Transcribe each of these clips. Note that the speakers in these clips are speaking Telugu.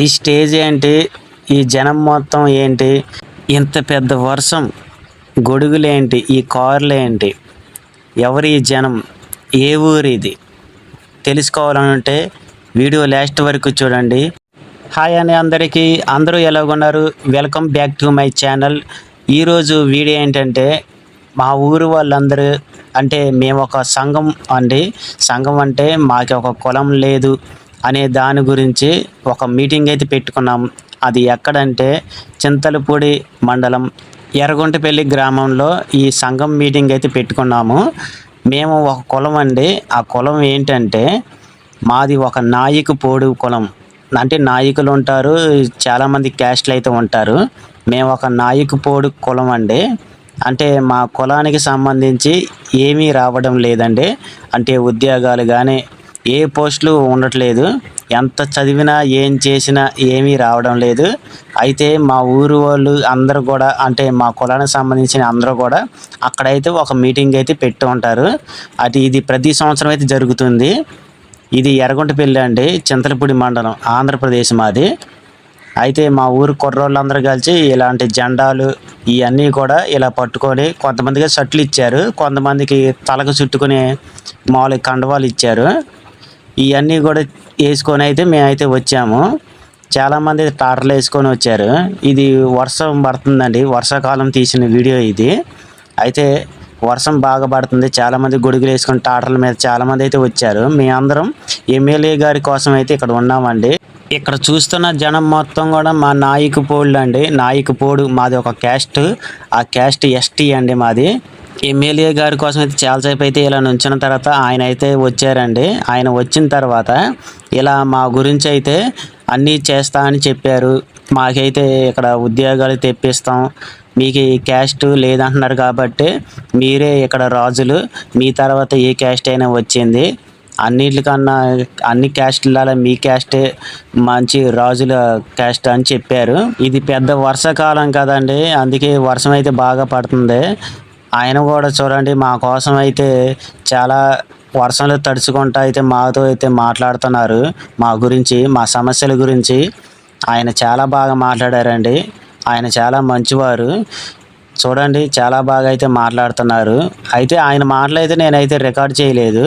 ఈ స్టేజ్ ఏంటి, ఈ జనం మొత్తం ఏంటి, ఇంత పెద్ద వర్షం, గొడుగులేంటి, ఈ కార్లేంటి, ఎవరి ఈ జనం, ఏ ఊరు ఇది తెలుసుకోవాలంటే వీడియో లాస్ట్ వరకు చూడండి. హాయ్ అని అందరికీ, అందరూ ఎలాగున్నారు? Welcome back to my channel. ఈరోజు వీడియో ఏంటంటే మా ఊరు వాళ్ళందరూ, అంటే మేము ఒక సంఘం అండి. సంఘం అంటే మాకు ఒక కులం లేదు అనే దాని గురించి ఒక మీటింగ్ అయితే పెట్టుకున్నాం. అది ఎక్కడంటే చింతలపూడి మండలం ఎర్రగుంటపల్లి గ్రామంలో ఈ సంఘం మీటింగ్ అయితే పెట్టుకున్నాము. మేము ఒక కులం అండి. ఆ కులం ఏంటంటే మాది ఒక నాయకుపోడు కులం. అంటే నాయకులు ఉంటారు, చాలామంది క్యాస్ట్లు అయితే ఉంటారు. మేము ఒక నాయకుపోడు కులం అండి. అంటే మా కులానికి సంబంధించి ఏమీ రావడం లేదండి. అంటే ఉద్యోగాలు కానీ ఏ పోస్టులు ఉండట్లేదు. ఎంత చదివినా ఏం చేసినా ఏమీ రావడం లేదు. అయితే మా ఊరు వాళ్ళు అందరూ కూడా, అంటే మా కులానికి సంబంధించిన అందరూ కూడా అక్కడైతే ఒక మీటింగ్ అయితే పెట్టి ఉంటారు. ఇది ప్రతి సంవత్సరం అయితే జరుగుతుంది. ఇది ఎర్రగుంటపల్లి అండి, చింతలపూడి మండలం, ఆంధ్రప్రదేశ్ మాది. అయితే మా ఊరు కుర్రోళ్ళందరూ కలిసి ఇలాంటి జెండాలు ఇవన్నీ కూడా ఇలా పట్టుకొని, కొంతమందికి షర్ట్లు ఇచ్చారు, కొంతమందికి తలకు చుట్టుకునే మామూలు కండవాలు ఇచ్చారు. ఇవన్నీ కూడా వేసుకొని అయితే మేమైతే వచ్చాము. చాలామంది టాటర్లు వేసుకొని వచ్చారు. ఇది వర్షం పడుతుందండి, వర్షాకాలం తీసిన వీడియో ఇది. అయితే వర్షం బాగా పడుతుంది, చాలామంది గొడుగులు వేసుకొని టాటర్ల మీద చాలామంది అయితే వచ్చారు. మేమందరం ఎమ్మెల్యే గారి కోసం అయితే ఇక్కడ ఉన్నామండి. ఇక్కడ చూస్తున్న జనం మొత్తం కూడా మా నాయకుపోళ్ళు అండి. నాయకుపోడు మాది ఒక క్యాస్ట్, ఆ క్యాస్ట్ ఎస్టీ అండి మాది. ఎమ్మెల్యే గారి కోసం అయితే చాలాసేపు అయితే ఇలా నుంచిన తర్వాత ఆయన అయితే వచ్చారండి. ఆయన వచ్చిన తర్వాత ఇలా మా గురించి అయితే అన్నీ చేస్తా అని చెప్పారు. మాకైతే ఇక్కడ ఉద్యోగాలు తెప్పిస్తాం, మీకు ఈ క్యాస్ట్ లేదంటున్నారు కాబట్టి మీరే ఇక్కడ రాజులు, మీ తర్వాత ఏ క్యాస్ట్ అయినా వచ్చింది, అన్నిటికన్నా అన్ని క్యాస్ట్లలో మీ క్యాస్టే మంచి రాజుల క్యాస్ట్ అని చెప్పారు. ఇది పెద్ద వర్షాకాలం కదండి, అందుకే వర్షం అయితే బాగా పడుతుంది. ఆయన కూడా చూడండి మా కోసం అయితే చాలా వర్షంలో తడుచుకుంటూ అయితే మాతో అయితే మాట్లాడుతున్నారు. మా గురించి, మా సమస్యల గురించి ఆయన చాలా బాగా మాట్లాడారండి. ఆయన చాలా మంచివారు. చూడండి చాలా బాగా అయితే మాట్లాడుతున్నారు. అయితే ఆయన మాటలు అయితే నేనైతే రికార్డ్ చేయలేదు.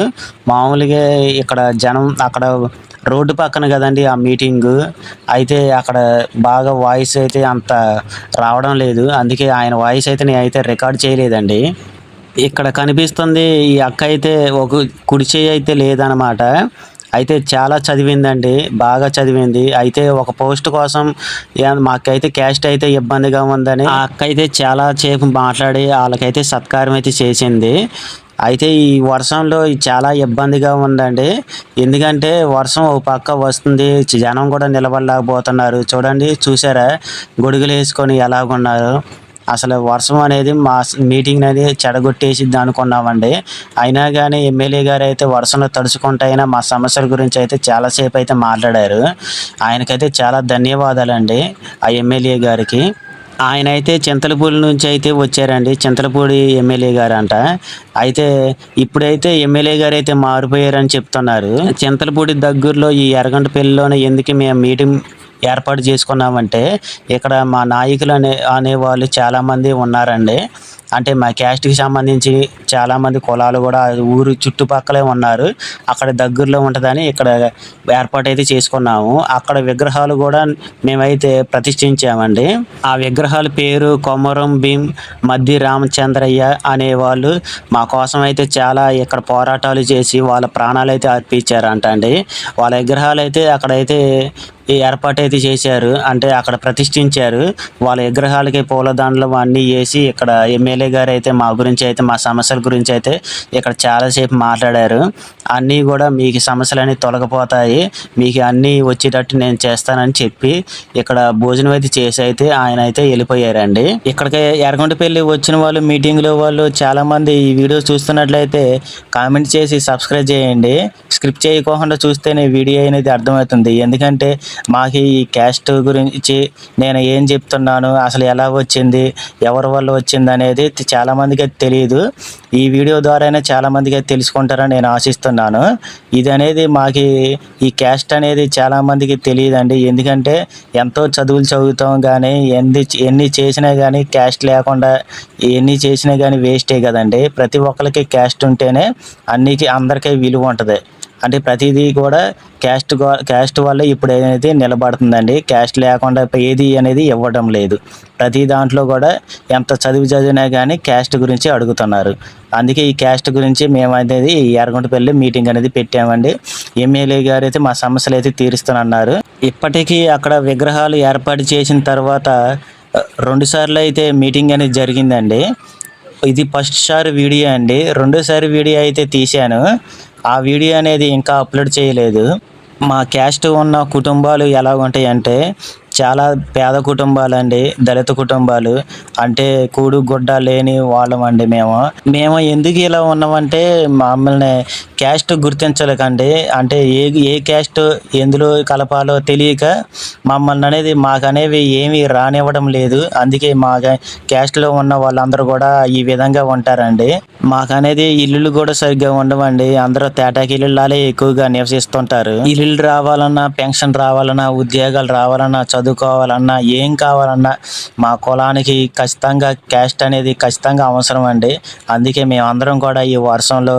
మామూలుగా ఇక్కడ జనం అక్కడ రోడ్డు పక్కన కదండి ఆ మీటింగు. అయితే అక్కడ బాగా వాయిస్ అయితే అంత రావడం లేదు, అందుకే ఆయన వాయిస్ అయితే నేనైతే రికార్డ్ చేయలేదండి. ఇక్కడ కనిపిస్తుంది ఈ అక్క అయితే ఒక కుడి చేయి అయితే లేదనమాట. అయితే చాలా చదివిందండి, బాగా చదివింది. అయితే ఒక పోస్ట్ కోసం మాకైతే క్యాస్ట్ అయితే ఇబ్బందిగా ఉందని ఆ అక్క అయితే చాలా సేపు మాట్లాడి వాళ్ళకైతే సత్కారం అయితే చేసింది. అయితే ఈ వర్షంలో చాలా ఇబ్బందిగా ఉందండి. ఎందుకంటే వర్షం ఒక పక్క వస్తుంది, జనం కూడా నిలబడలేకపోతున్నారు. చూడండి, చూసారా గొడుగులు వేసుకొని ఎలాగున్నారు. అసలు వర్షం అనేది మా మీటింగ్ అనేది చెడగొట్టేసిద్ది అనుకున్నామండి. అయినా కానీ ఎమ్మెల్యే గారు అయితే వర్షంలో తడుచుకుంటూ అయినా మా సమస్యల గురించి అయితే చాలాసేపు అయితే మాట్లాడారు. ఆయనకైతే చాలా ధన్యవాదాలండి ఆ ఎమ్మెల్యే గారికి. ఆయన అయితే చింతలపూడి నుంచి అయితే వచ్చారండి, చింతలపూడి ఎమ్మెల్యే గారు అంట. అయితే ఇప్పుడైతే ఎమ్మెల్యే గారు అయితే మారిపోయారని చెప్తున్నారు. చింతలపూడి దగ్గరలో ఈ ఎర్రగంటపల్లిలోనే ఎందుకు మేము మీటింగ్ ఏర్పాటు చేసుకున్నామంటే ఇక్కడ మా నాయకులు అనేవాళ్ళు చాలామంది ఉన్నారండి. అంటే మా క్యాస్ట్కి సంబంధించి చాలామంది కులాలు కూడా ఊరు చుట్టుపక్కలే ఉన్నారు. అక్కడ దగ్గరలో ఉంటుందని ఇక్కడ ఏర్పాటు అయితే చేసుకున్నాము. అక్కడ విగ్రహాలు కూడా మేమైతే ప్రతిష్ఠించామండి. ఆ విగ్రహాల పేరు కొమరం భీం, మద్ది రామచంద్రయ్య అనేవాళ్ళు మా కోసం అయితే చాలా ఇక్కడ పోరాటాలు చేసి వాళ్ళ ప్రాణాలు అయితే అర్పించారంట అండి. వాళ్ళ విగ్రహాలు అయితే అక్కడైతే ఈ ఏర్పాటు అయితే చేశారు, అంటే అక్కడ ప్రతిష్ఠించారు. వాళ్ళ విగ్రహాలకి పూలదండలు అన్నీ వేసి ఇక్కడ ఎమ్మెల్యే గారు అయితే మా గురించి అయితే, మా సమస్యల గురించి అయితే ఇక్కడ చాలాసేపు మాట్లాడారు. అన్నీ కూడా మీకు సమస్యలన్నీ తొలగిపోతాయి, మీకు అన్నీ వచ్చేటట్టు నేను చేస్తానని చెప్పి ఇక్కడ భోజనం అయితే చేసి అయితే ఆయన అయితే వెళ్ళిపోయారండి. ఇక్కడికి ఎర్రగొండపల్లి వచ్చిన వాళ్ళు, మీటింగ్లో వాళ్ళు చాలామంది ఈ వీడియో చూస్తున్నట్లయితే కామెంట్ చేసి సబ్స్క్రైబ్ చేయండి. స్క్రిప్ట్ చేయకుండా చూస్తేనే వీడియో అనేది అర్థమవుతుంది. ఎందుకంటే మాకు ఈ క్యాస్ట్ గురించి నేను ఏం చెప్తున్నాను, అసలు ఎలా వచ్చింది, ఎవరి వల్ల వచ్చింది అనేది చాలామందికి అయితే తెలియదు. ఈ వీడియో ద్వారానే చాలామందికి అయితే తెలుసుకుంటారని నేను ఆశిస్తున్నాను. ఇది అనేది మాకు ఈ క్యాస్ట్ అనేది చాలామందికి తెలియదండి. ఎందుకంటే ఎంతో చదువులు చదువుతాం కానీ ఎన్ని చేసినా కానీ క్యాస్ట్ లేకుండా ఎన్ని చేసినా కానీ వేస్టే కదండి. ప్రతి ఒక్కరికి క్యాస్ట్ ఉంటేనే అందరికీ విలువ ఉంటుంది. అంటే ప్రతిదీ కూడా క్యాస్ట్ వల్ల ఇప్పుడు అనేది నిలబడుతుందండి. క్యాస్ట్ లేకుండా ఏది అనేది ఇవ్వడం లేదు. ప్రతి దాంట్లో కూడా ఎంత చదివినా కానీ క్యాస్ట్ గురించి అడుగుతున్నారు. అందుకే ఈ క్యాస్ట్ గురించి మేము అనేది ఎర్రగొండపల్లి మీటింగ్ అనేది పెట్టామండి. ఎమ్మెల్యే గారు అయితే మా సమస్యలు అయితే తీరుస్తానన్నారు. ఇప్పటికీ అక్కడ విగ్రహాలు ఏర్పాటు చేసిన తర్వాత 2 సార్లు అయితే మీటింగ్ అనేది జరిగిందండి. ఇది ఫస్ట్ సారి వీడియో అండి. రెండోసారి వీడియో అయితే తీశాను. ఆ వీడియో అనేది ఇంకా అప్లోడ్ చేయలేదు. మా క్యాస్ట్ ఉన్న కుటుంబాలు ఎలా ఉంటాయంటే చాలా పేద కుటుంబాలండి, దళిత కుటుంబాలు. అంటే కూడు గుడ్డ లేని వాళ్ళమండి మేము ఎందుకు ఇలా ఉన్నామంటే మమ్మల్ని క్యాస్ట్ గుర్తించలేకండి. అంటే ఏ క్యాస్ట్ ఎందులో కలపాలో తెలియక మమ్మల్ని అనేది మాకనేవి ఏమీ రానివ్వడం లేదు. అందుకే మా క్యాస్ట్లో ఉన్న వాళ్ళందరూ కూడా ఈ విధంగా ఉంటారండి. మాకనేది ఇల్లులు కూడా సరిగ్గా ఉండవండి. అందరూ తేటాకి ఇల్లులాలే ఎక్కువగా నివసిస్తుంటారు. ఇల్లులు రావాలన్నా, పెన్షన్ రావాలన్నా, ఉద్యోగాలు రావాలన్నా, చదువుకోవాలన్నా, ఏం కావాలన్నా మా కులానికి ఖచ్చితంగా క్యాస్ట్ అనేది ఖచ్చితంగా అవసరం అండి. అందుకే మేమందరం కూడా ఈ వర్షంలో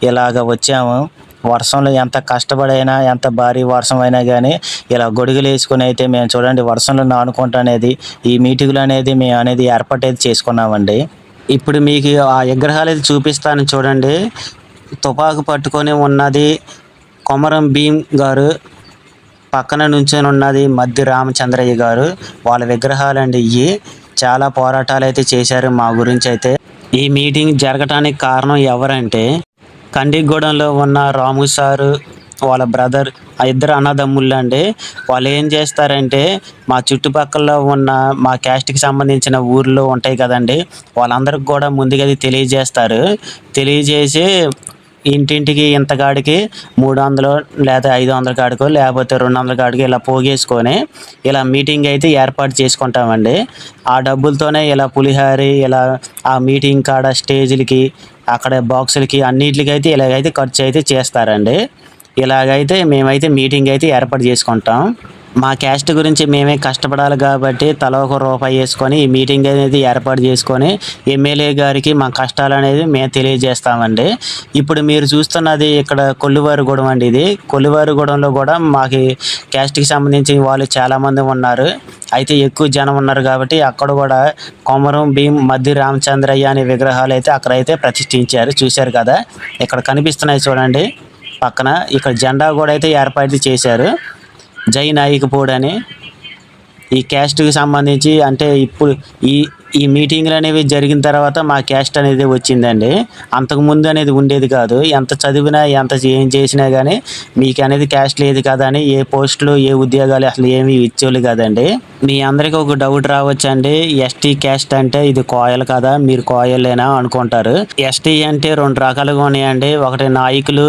ఇలాగ వచ్చాము. వర్షంలో ఎంత కష్టపడైనా, ఎంత భారీ వర్షం అయినా కానీ ఇలా గొడుగులు వేసుకుని అయితే మేము చూడండి వర్షంలో నానుకుంటూ అనేది ఈ మీటింగులు అనేది మేము అనేది ఏర్పాటు అయితే చేసుకున్నామండి. ఇప్పుడు మీకు ఆ విగ్రహాలు అయితే చూపిస్తాను చూడండి. తుపాకు పట్టుకొని ఉన్నది కొమరం భీం గారు, పక్కన నుంచొని ఉన్నది మద్ది రామచంద్రయ్య గారు. వాళ్ళ విగ్రహాలండి ఇవి. చాలా పోరాటాలు అయితే చేశారు మా గురించి అయితే. ఈ మీటింగ్ జరగటానికి కారణం ఎవరంటే కండిగూడెంలో ఉన్న రాము సారు వాళ్ళ బ్రదర్, ఆ ఇద్దరు అన్నదమ్ముళ్ళు అండి. వాళ్ళు ఏం చేస్తారంటే మా చుట్టుపక్కల ఉన్న మా క్యాస్ట్కి సంబంధించిన ఊర్లు ఉంటాయి కదండి, వాళ్ళందరికి కూడా ముందుగా తెలియజేస్తారు. తెలియజేసి ఇంటింటికి ఇంతకాడికి 300 లేదా 500 కాడికో లేకపోతే 200 కాడికి ఇలా పోగేసుకొని ఇలా మీటింగ్ అయితే ఏర్పాటు చేసుకుంటామండి. ఆ డబ్బులతోనే ఇలా పులిహారి ఇలా ఆ మీటింగ్ కాడ స్టేజ్లకి అక్కడ బాక్సులకి అన్నిటికి అయితే ఇలాగైతే ఖర్చు అయితే చేస్తారండి. ఇలాగైతే మేమైతే మీటింగ్ అయితే ఏర్పాటు చేసుకుంటాం. మా క్యాస్ట్ గురించి మేమే కష్టపడాలి కాబట్టి తలా ₹1 వేసుకొని ఈ మీటింగ్ అనేది ఏర్పాటు చేసుకొని ఎమ్మెల్యే గారికి మా కష్టాలు అనేది మేము తెలియజేస్తామండి. ఇప్పుడు మీరు చూస్తున్నది ఇక్కడ కొల్లువారిగూడెం అండి. ఇది కొల్లువారిగూడెంలో కూడా మాకు క్యాస్ట్కి సంబంధించిన వాళ్ళు చాలామంది ఉన్నారు. అయితే ఎక్కువ జనం ఉన్నారు కాబట్టి అక్కడ కూడా కొమరం భీం, మద్ది రామచంద్రయ్య అనే విగ్రహాలు అయితే అక్కడైతే ప్రతిష్ఠించారు. చూశారు కదా, ఇక్కడ కనిపిస్తున్నాయి చూడండి. పక్కన ఇక్కడ జెండా కూడా అయితే ఏర్పాటు చేశారు. జై నాయకపోడు అని ఈ క్యాస్ట్కి సంబంధించి. అంటే ఇప్పుడు ఈ మీటింగ్లు అనేవి జరిగిన తర్వాత మా క్యాస్ట్ అనేది వచ్చిందండి. అంతకుముందు అనేది ఉండేది కాదు. ఎంత చదివినా ఏం చేసినా కానీ మీకు అనేది క్యాస్ట్ లేదు కదా అని ఏ పోస్టులు ఏ ఉద్యోగాలు అసలు ఏమి ఇచ్చేవాళ్ళు కదండి. మీ అందరికీ ఒక డౌట్ రావచ్చండి, ఎస్టీ క్యాస్ట్ అంటే ఇది కోయలు కదా, మీరు కోయలేనా అనుకుంటారు. ఎస్టీ అంటే 2 రకాలుగా ఉన్నాయండి. ఒకటి నాయకులు,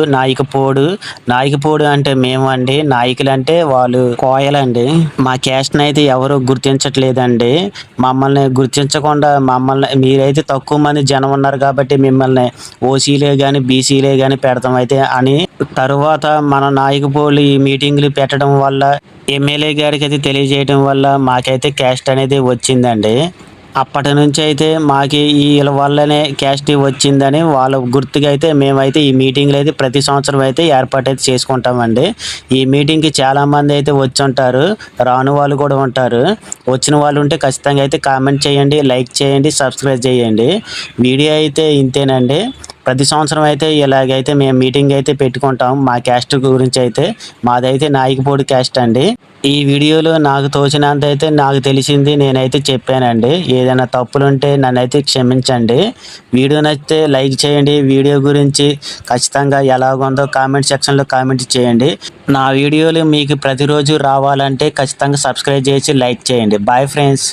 నాయకపోడు అంటే మేము అండి. నాయకులు అంటే వాళ్ళు కోయలండి. మా క్యాస్ట్ని అయితే ఎవరు గుర్తించట్లేదండి. మమ్మల్ని గుర్తించకుండా మీరైతే తక్కువ మంది జనం ఉన్నారు కాబట్టి మిమ్మల్ని ఓసీలే కానీ బీసీలే కానీ పెడతాం అయితే అని తరువాత మన నాయకపోళ్ళు ఈ మీటింగ్లు పెట్టడం వల్ల ఎమ్మెల్యే గారికి అయితే తెలియజేయడం వల్ల మాకైతే క్యాస్ట్ అనేది వచ్చిందండి. అప్పటి నుంచి అయితే మాకు వీళ్ళ వల్లనే క్యాస్ట్ వచ్చిందని వాళ్ళ గుర్తుగా అయితే మేమైతే ఈ మీటింగ్లు అయితే ప్రతి సంవత్సరం అయితే ఏర్పాటు అయితే చేసుకుంటామండి. ఈ మీటింగ్కి చాలామంది అయితే వచ్చి ఉంటారు, రాని వాళ్ళు కూడా ఉంటారు. వచ్చిన వాళ్ళు ఉంటే ఖచ్చితంగా అయితే కామెంట్ చేయండి, లైక్ చేయండి, సబ్స్క్రైబ్ చేయండి. వీడియో అయితే ఇంతేనండి. ప్రతి సంవత్సరం అయితే ఇలాగైతే మేము మీటింగ్ అయితే పెట్టుకుంటాం. మా క్యాస్ట్ గురించి అయితే మాదైతే నాయకపోడు క్యాస్ట్ అండి. ఈ వీడియోలో నాకు తోచినంత అయితే నాకు తెలిసింది నేనైతే చెప్పానండి. ఏదైనా తప్పులుంటే నన్నైతే క్షమించండి. వీడియో నచ్చితే లైక్ చేయండి. వీడియో గురించి ఖచ్చితంగా ఎలాగుందో కామెంట్ సెక్షన్లో కామెంట్ చేయండి. నా వీడియోలు మీకు ప్రతిరోజు రావాలంటే ఖచ్చితంగా సబ్స్క్రైబ్ చేసి లైక్ చేయండి. Bye friends.